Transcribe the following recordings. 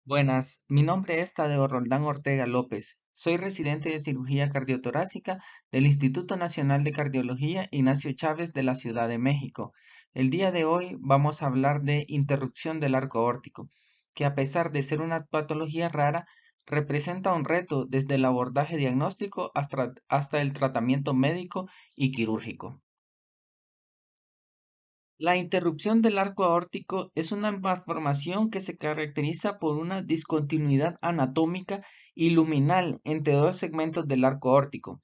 Buenas, mi nombre es Tadeo Roldán Ortega López. Soy residente de cirugía cardiotorácica del Instituto Nacional de Cardiología Ignacio Chávez de la Ciudad de México. El día de hoy vamos a hablar de interrupción del arco aórtico, que a pesar de ser una patología rara, representa un reto desde el abordaje diagnóstico hasta el tratamiento médico y quirúrgico. La interrupción del arco aórtico es una malformación que se caracteriza por una discontinuidad anatómica y luminal entre dos segmentos del arco aórtico.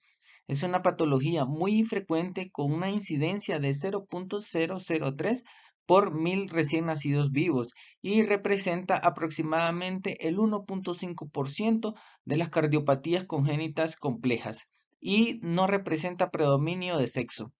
Es una patología muy infrecuente con una incidencia de 0.003 por 1000 recién nacidos vivos y representa aproximadamente el 1.5% de las cardiopatías congénitas complejas y no representa predominio de sexo.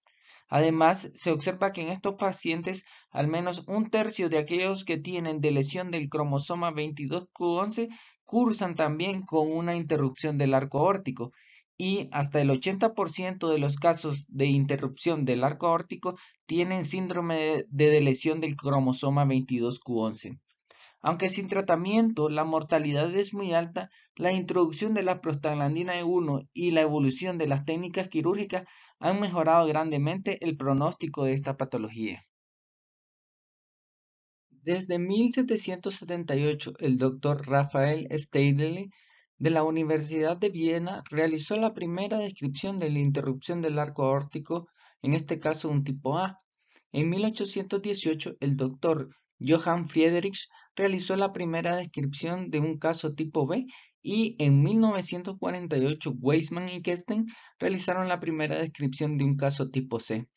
Además, se observa que en estos pacientes, al menos un tercio de aquellos que tienen de lesión del cromosoma 22q11 cursan también con una interrupción del arco aórtico y hasta el 80% de los casos de interrupción del arco aórtico tienen síndrome de lesión del cromosoma 22q11. Aunque sin tratamiento la mortalidad es muy alta, la introducción de la prostaglandina E1 y la evolución de las técnicas quirúrgicas han mejorado grandemente el pronóstico de esta patología. Desde 1778, el doctor Raphael Stadler de la Universidad de Viena realizó la primera descripción de la interrupción del arco aórtico, en este caso un tipo A. En 1818, el doctor Johann Friedrich realizó la primera descripción de un caso tipo B y en 1948 Weismann y Kesten realizaron la primera descripción de un caso tipo C.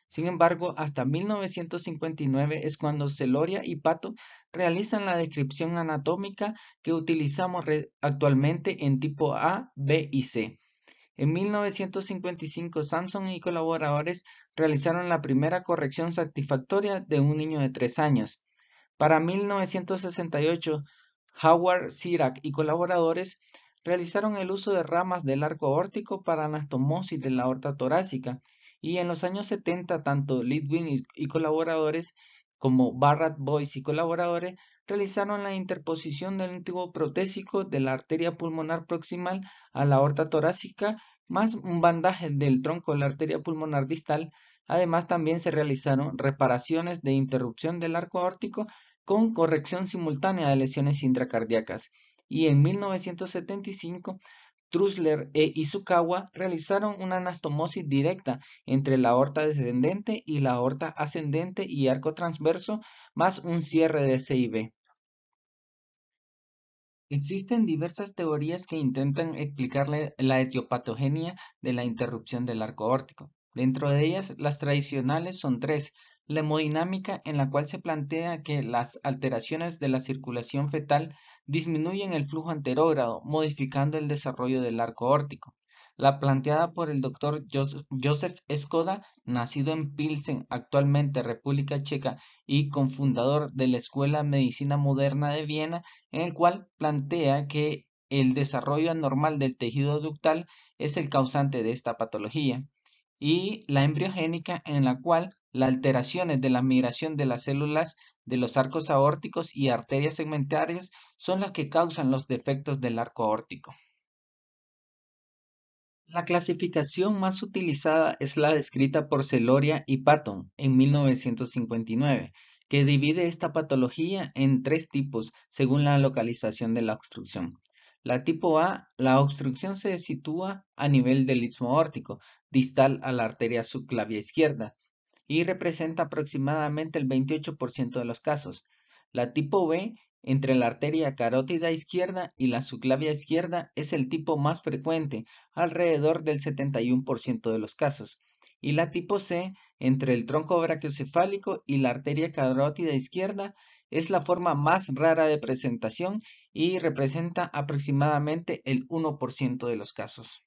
Sin embargo, hasta 1959 es cuando Celoria y Pato realizan la descripción anatómica que utilizamos actualmente en tipo A, B y C. En 1955, Samson y colaboradores realizaron la primera corrección satisfactoria de un niño de 3 años. Para 1968, Howard Sirac y colaboradores realizaron el uso de ramas del arco aórtico para anastomosis de la aorta torácica, y en los años 70 tanto Lidwin y colaboradores como Barrett Boyce y colaboradores realizaron la interposición del tubo protésico de la arteria pulmonar proximal a la aorta torácica más un bandaje del tronco de la arteria pulmonar distal. Además, también se realizaron reparaciones de interrupción del arco aórtico con corrección simultánea de lesiones intracardíacas. Y en 1975, Trusler e Izukawa realizaron una anastomosis directa entre la aorta descendente y la aorta ascendente y arco transverso, más un cierre de CIB. Existen diversas teorías que intentan explicar la etiopatogenia de la interrupción del arco aórtico. Dentro de ellas, las tradicionales son tres. La hemodinámica, en la cual se plantea que las alteraciones de la circulación fetal disminuyen el flujo anterógrado, modificando el desarrollo del arco aórtico. La planteada por el doctor Josef Skoda, nacido en Pilsen, actualmente República Checa, y cofundador de la Escuela de Medicina Moderna de Viena, en el cual plantea que el desarrollo anormal del tejido ductal es el causante de esta patología, y la embriogénica, en la cual las alteraciones de la migración de las células de los arcos aórticos y arterias segmentarias son las que causan los defectos del arco aórtico. La clasificación más utilizada es la descrita por Celoria y Patton en 1959, que divide esta patología en tres tipos según la localización de la obstrucción. La tipo A, la obstrucción se sitúa a nivel del istmo aórtico, distal a la arteria subclavia izquierda, y representa aproximadamente el 28% de los casos. La tipo B, entre la arteria carótida izquierda y la subclavia izquierda, es el tipo más frecuente, alrededor del 71% de los casos. Y la tipo C, entre el tronco brachiocefálico y la arteria carótida izquierda, es la forma más rara de presentación y representa aproximadamente el 1% de los casos.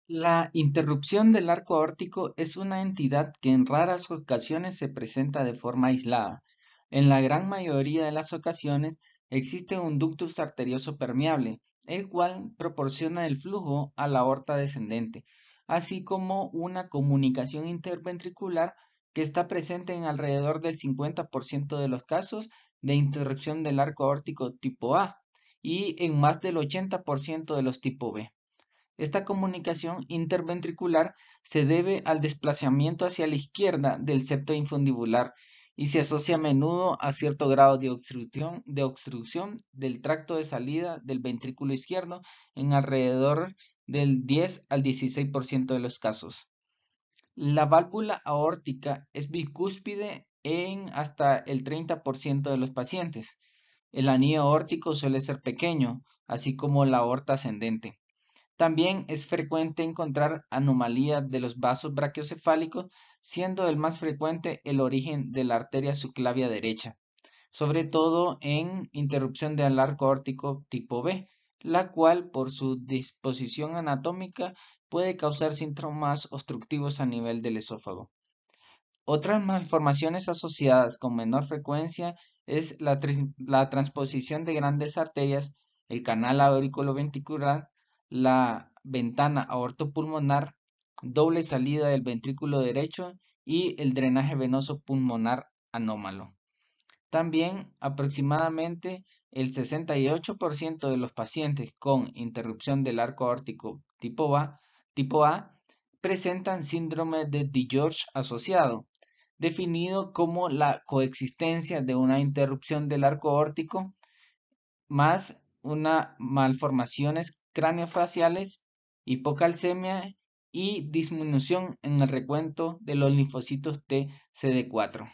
La interrupción del arco aórtico es una entidad que en raras ocasiones se presenta de forma aislada. En la gran mayoría de las ocasiones existe un ductus arterioso permeable, el cual proporciona el flujo a la aorta descendente, así como una comunicación interventricular que está presente en alrededor del 50% de los casos de interrupción del arco aórtico tipo A y en más del 80% de los tipo B. Esta comunicación interventricular se debe al desplazamiento hacia la izquierda del septo infundibular y se asocia a menudo a cierto grado de obstrucción del tracto de salida del ventrículo izquierdo en alrededor del 10 al 16% de los casos. La válvula aórtica es bicúspide en hasta el 30% de los pacientes. El anillo aórtico suele ser pequeño, así como la aorta ascendente. También es frecuente encontrar anomalías de los vasos brachiocefálicos, siendo el más frecuente el origen de la arteria subclavia derecha, sobre todo en interrupción del arco aórtico tipo B, la cual por su disposición anatómica puede causar síntomas obstructivos a nivel del esófago. Otras malformaciones asociadas con menor frecuencia es la transposición de grandes arterias, el canal auriculoventricular, la ventana aortopulmonar, doble salida del ventrículo derecho y el drenaje venoso pulmonar anómalo. También, aproximadamente el 68% de los pacientes con interrupción del arco aórtico tipo A presentan síndrome de DiGeorge asociado, definido como la coexistencia de una interrupción del arco aórtico más una malformaciones craneofaciales, hipocalcemia y disminución en el recuento de los linfocitos T CD4.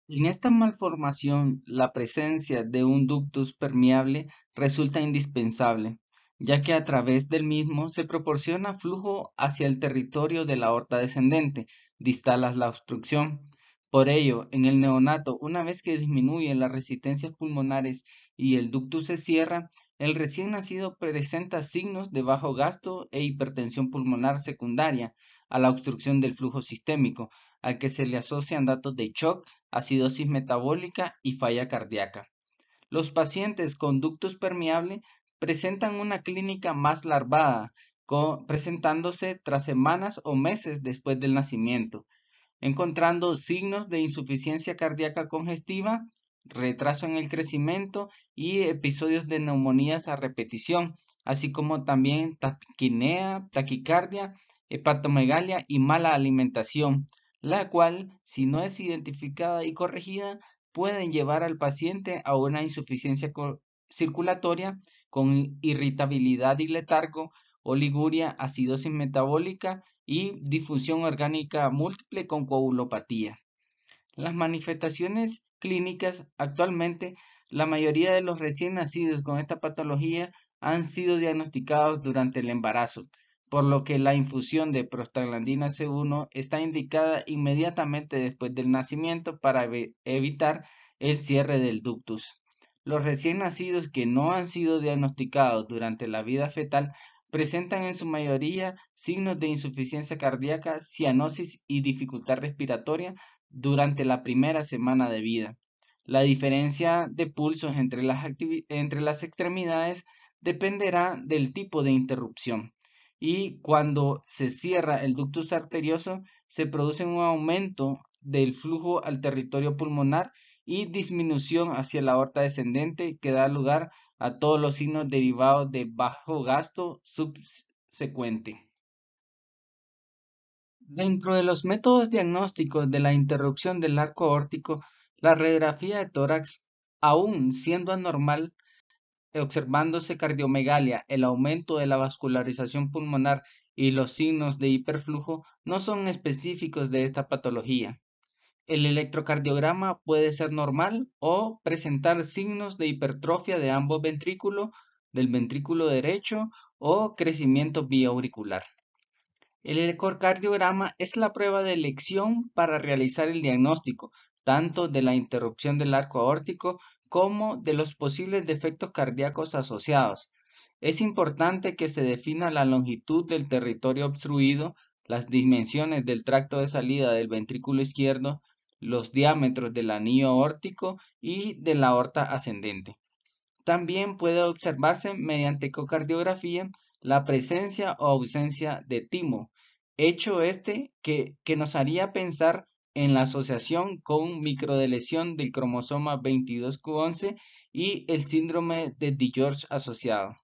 En esta malformación, la presencia de un ductus permeable resulta indispensable, ya que a través del mismo se proporciona flujo hacia el territorio de la aorta descendente, distal a la obstrucción. Por ello, en el neonato, una vez que disminuyen las resistencias pulmonares y el ductus se cierra, el recién nacido presenta signos de bajo gasto e hipertensión pulmonar secundaria a la obstrucción del flujo sistémico, al que se le asocian datos de shock, acidosis metabólica y falla cardíaca. Los pacientes con ductus permeable presentan una clínica más larvada, presentándose tras semanas o meses después del nacimiento, encontrando signos de insuficiencia cardíaca congestiva, retraso en el crecimiento y episodios de neumonías a repetición, así como también taquipnea, taquicardia, hepatomegalia y mala alimentación, la cual, si no es identificada y corregida, pueden llevar al paciente a una insuficiencia circulatoria con irritabilidad y letargo, oliguria, acidosis metabólica y difusión orgánica múltiple con coagulopatía. Las manifestaciones clínicas actualmente, la mayoría de los recién nacidos con esta patología han sido diagnosticados durante el embarazo, por lo que la infusión de prostaglandina C1 está indicada inmediatamente después del nacimiento para evitar el cierre del ductus. Los recién nacidos que no han sido diagnosticados durante la vida fetal presentan en su mayoría signos de insuficiencia cardíaca, cianosis y dificultad respiratoria durante la primera semana de vida. La diferencia de pulsos entre las extremidades dependerá del tipo de interrupción. Y cuando se cierra el ductus arterioso, se produce un aumento del flujo al territorio pulmonar y disminución hacia la aorta descendente que da lugar a todos los signos derivados de bajo gasto subsecuente. Dentro de los métodos diagnósticos de la interrupción del arco aórtico, la radiografía de tórax, aún siendo anormal, observándose cardiomegalia, el aumento de la vascularización pulmonar y los signos de hiperflujo, no son específicos de esta patología. El electrocardiograma puede ser normal o presentar signos de hipertrofia de ambos ventrículos, del ventrículo derecho o crecimiento biauricular. El ecocardiograma es la prueba de elección para realizar el diagnóstico tanto de la interrupción del arco aórtico como de los posibles defectos cardíacos asociados. Es importante que se defina la longitud del territorio obstruido, las dimensiones del tracto de salida del ventrículo izquierdo, los diámetros del anillo aórtico y de la aorta ascendente. También puede observarse mediante ecocardiografía la presencia o ausencia de timo, hecho que nos haría pensar en la asociación con microdeleción del cromosoma 22q11 y el síndrome de DiGeorge asociado.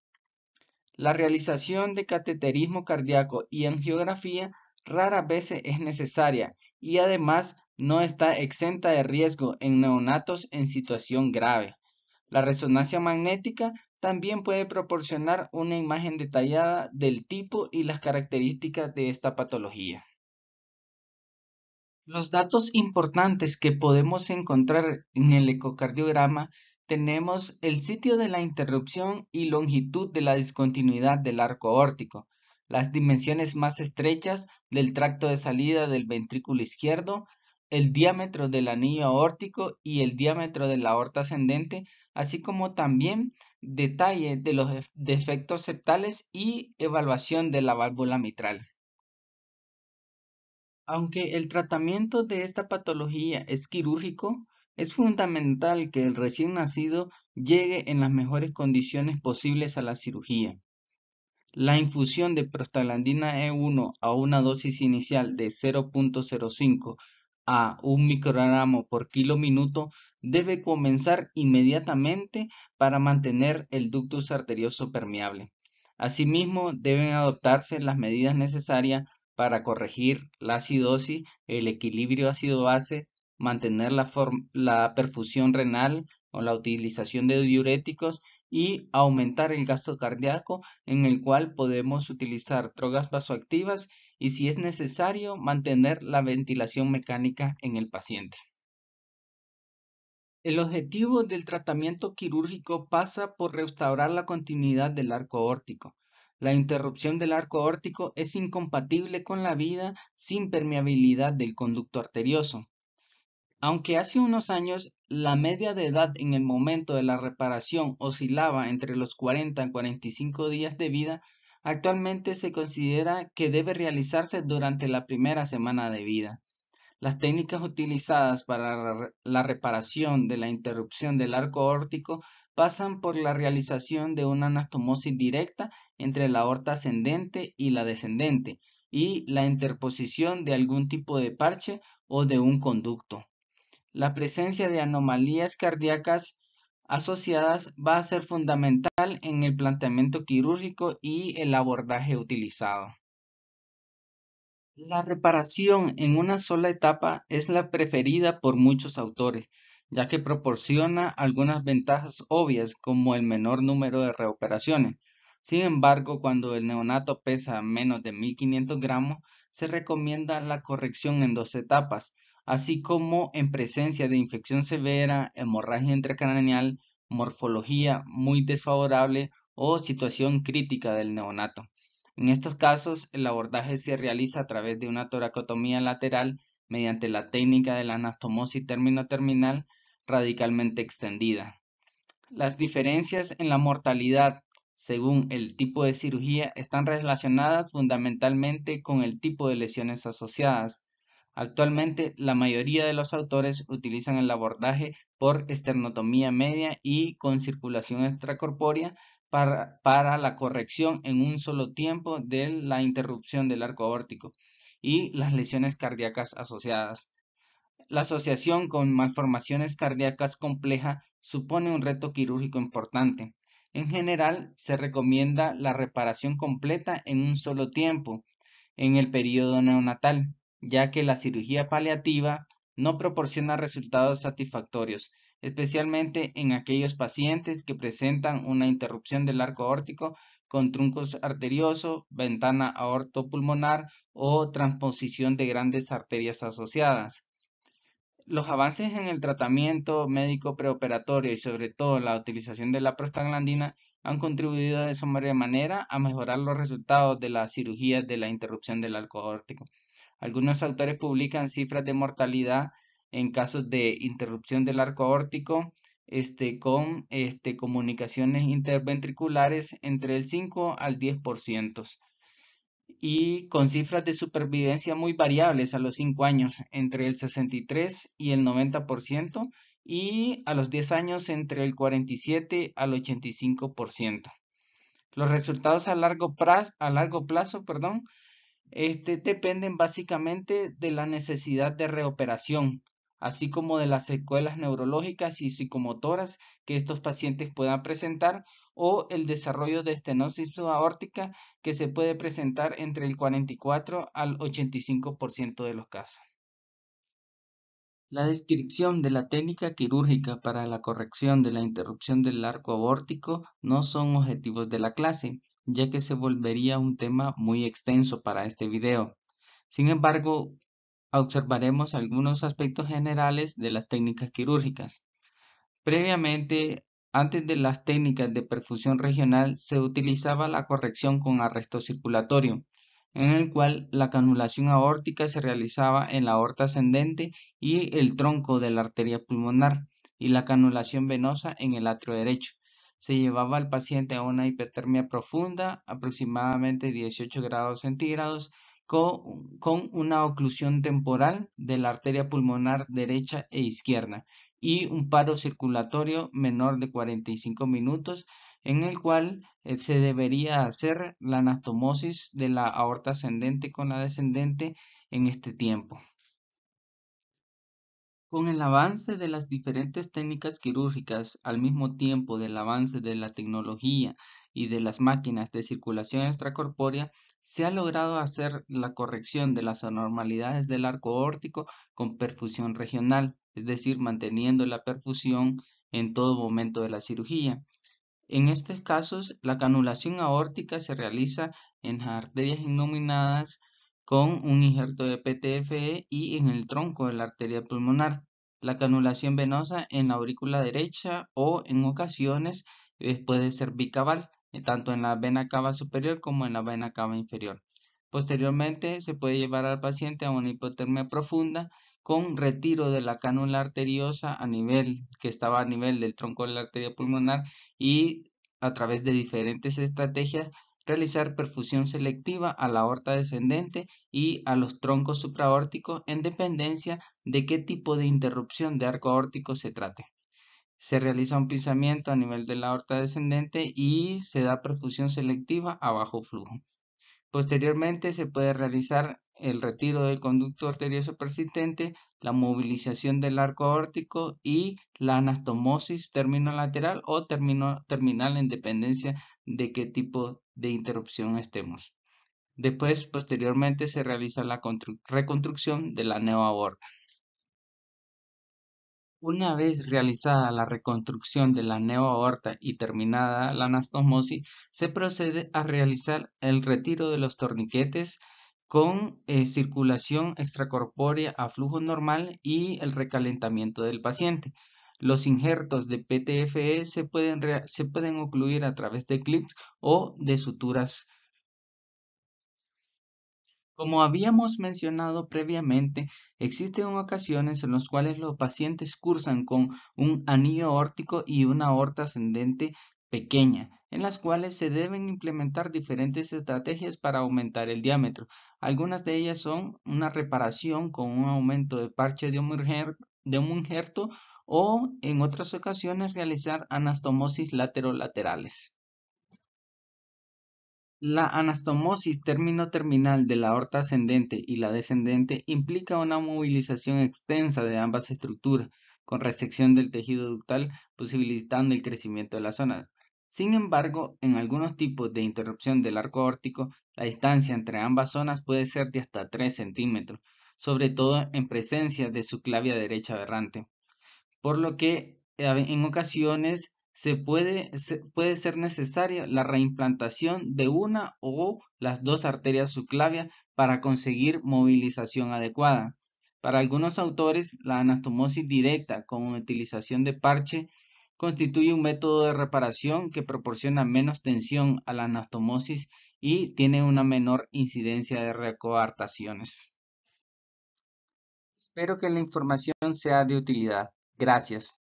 La realización de cateterismo cardíaco y angiografía rara vez es necesaria y además no está exenta de riesgo en neonatos en situación grave. La resonancia magnética también puede proporcionar una imagen detallada del tipo y las características de esta patología. Los datos importantes que podemos encontrar en el ecocardiograma tenemos el sitio de la interrupción y longitud de la discontinuidad del arco aórtico, las dimensiones más estrechas del tracto de salida del ventrículo izquierdo, el diámetro del anillo aórtico y el diámetro de la aorta ascendente, así como también detalle de los defectos septales y evaluación de la válvula mitral. Aunque el tratamiento de esta patología es quirúrgico, es fundamental que el recién nacido llegue en las mejores condiciones posibles a la cirugía. La infusión de prostaglandina E1 a una dosis inicial de 0,05 a 1 microgramo por kilo minuto debe comenzar inmediatamente para mantener el ductus arterioso permeable. Asimismo, deben adoptarse las medidas necesarias para corregir la acidosis, el equilibrio ácido-base, mantener la perfusión renal o la utilización de diuréticos y aumentar el gasto cardíaco en el cual podemos utilizar drogas vasoactivas y si es necesario mantener la ventilación mecánica en el paciente. El objetivo del tratamiento quirúrgico pasa por restaurar la continuidad del arco aórtico. La interrupción del arco aórtico es incompatible con la vida sin permeabilidad del conducto arterioso. Aunque hace unos años la media de edad en el momento de la reparación oscilaba entre los 40 y 45 días de vida, actualmente se considera que debe realizarse durante la primera semana de vida. Las técnicas utilizadas para la reparación de la interrupción del arco aórtico pasan por la realización de una anastomosis directa entre la aorta ascendente y la descendente y la interposición de algún tipo de parche o de un conducto. La presencia de anomalías cardíacas asociadas va a ser fundamental en el planteamiento quirúrgico y el abordaje utilizado. La reparación en una sola etapa es la preferida por muchos autores, ya que proporciona algunas ventajas obvias como el menor número de reoperaciones. Sin embargo, cuando el neonato pesa menos de 1.500 gramos, se recomienda la corrección en dos etapas, así como en presencia de infección severa, hemorragia intracraneal, morfología muy desfavorable o situación crítica del neonato. En estos casos, el abordaje se realiza a través de una toracotomía lateral mediante la técnica de la anastomosis término-terminal radicalmente extendida. Las diferencias en la mortalidad según el tipo de cirugía están relacionadas fundamentalmente con el tipo de lesiones asociadas. Actualmente, la mayoría de los autores utilizan el abordaje por esternotomía media y con circulación extracorpórea para la corrección en un solo tiempo de la interrupción del arco aórtico y las lesiones cardíacas asociadas. La asociación con malformaciones cardíacas complejas supone un reto quirúrgico importante. En general, se recomienda la reparación completa en un solo tiempo en el periodo neonatal, ya que la cirugía paliativa no proporciona resultados satisfactorios, especialmente en aquellos pacientes que presentan una interrupción del arco aórtico con truncos arterioso, ventana aortopulmonar o transposición de grandes arterias asociadas. Los avances en el tratamiento médico preoperatorio y sobre todo la utilización de la prostaglandina han contribuido de manera a mejorar los resultados de la cirugía de la interrupción del arco aórtico. Algunos autores publican cifras de mortalidad en casos de interrupción del arco aórtico con comunicaciones interventriculares entre el 5 al 10% y con cifras de supervivencia muy variables a los 5 años, entre el 63 y el 90%, y a los 10 años entre el 47 al 85%. Los resultados a largo plazo, dependen básicamente de la necesidad de reoperación, así como de las secuelas neurológicas y psicomotoras que estos pacientes puedan presentar o el desarrollo de estenosis aórtica que se puede presentar entre el 44 al 85% de los casos. La descripción de la técnica quirúrgica para la corrección de la interrupción del arco aórtico no son objetivos de la clase, ya que se volvería un tema muy extenso para este video. Sin embargo, observaremos algunos aspectos generales de las técnicas quirúrgicas. Previamente, antes de las técnicas de perfusión regional, se utilizaba la corrección con arresto circulatorio, en el cual la canulación aórtica se realizaba en la aorta ascendente y el tronco de la arteria pulmonar, y la canulación venosa en el atrio derecho. Se llevaba al paciente a una hipertermia profunda, aproximadamente 18 grados centígrados, con una oclusión temporal de la arteria pulmonar derecha e izquierda y un paro circulatorio menor de 45 minutos, en el cual se debería hacer la anastomosis de la aorta ascendente con la descendente en este tiempo. Con el avance de las diferentes técnicas quirúrgicas, al mismo tiempo del avance de la tecnología y de las máquinas de circulación extracorpórea, se ha logrado hacer la corrección de las anormalidades del arco aórtico con perfusión regional, es decir, manteniendo la perfusión en todo momento de la cirugía. En estos casos, la canulación aórtica se realiza en las arterias innominadas con un injerto de PTFE y en el tronco de la arteria pulmonar. La canulación venosa en la aurícula derecha o en ocasiones puede ser bicaval, tanto en la vena cava superior como en la vena cava inferior. Posteriormente, se puede llevar al paciente a una hipotermia profunda con retiro de la cánula arteriosa que estaba a nivel del tronco de la arteria pulmonar y a través de diferentes estrategias realizar perfusión selectiva a la aorta descendente y a los troncos supraórticos en dependencia de qué tipo de interrupción de arco aórtico se trate. Se realiza un pisamiento a nivel de la aorta descendente y se da perfusión selectiva a bajo flujo. Posteriormente se puede realizar el retiro del conducto arterioso persistente, la movilización del arco aórtico y la anastomosis terminolateral o terminal en dependencia de qué tipo de interrupción estemos. Después, posteriormente, se realiza la reconstrucción de la neoaorta. Una vez realizada la reconstrucción de la neoaorta y terminada la anastomosis, se procede a realizar el retiro de los torniquetes con circulación extracorpórea a flujo normal y el recalentamiento del paciente. Los injertos de PTFE se pueden ocluir a través de clips o de suturas. Como habíamos mencionado previamente, existen ocasiones en las cuales los pacientes cursan con un anillo aórtico y una aorta ascendente pequeña, en las cuales se deben implementar diferentes estrategias para aumentar el diámetro. Algunas de ellas son una reparación con un aumento de parche de un injerto o en otras ocasiones realizar anastomosis laterales. La anastomosis término-terminal de la aorta ascendente y la descendente implica una movilización extensa de ambas estructuras, con resección del tejido ductal, posibilitando el crecimiento de la zona. Sin embargo, en algunos tipos de interrupción del arco aórtico, la distancia entre ambas zonas puede ser de hasta 3 centímetros, sobre todo en presencia de subclavia derecha aberrante, por lo que en ocasiones puede ser necesaria la reimplantación de una o las dos arterias subclavias para conseguir movilización adecuada. Para algunos autores, la anastomosis directa con utilización de parche constituye un método de reparación que proporciona menos tensión a la anastomosis y tiene una menor incidencia de recoartaciones. Espero que la información sea de utilidad. Gracias.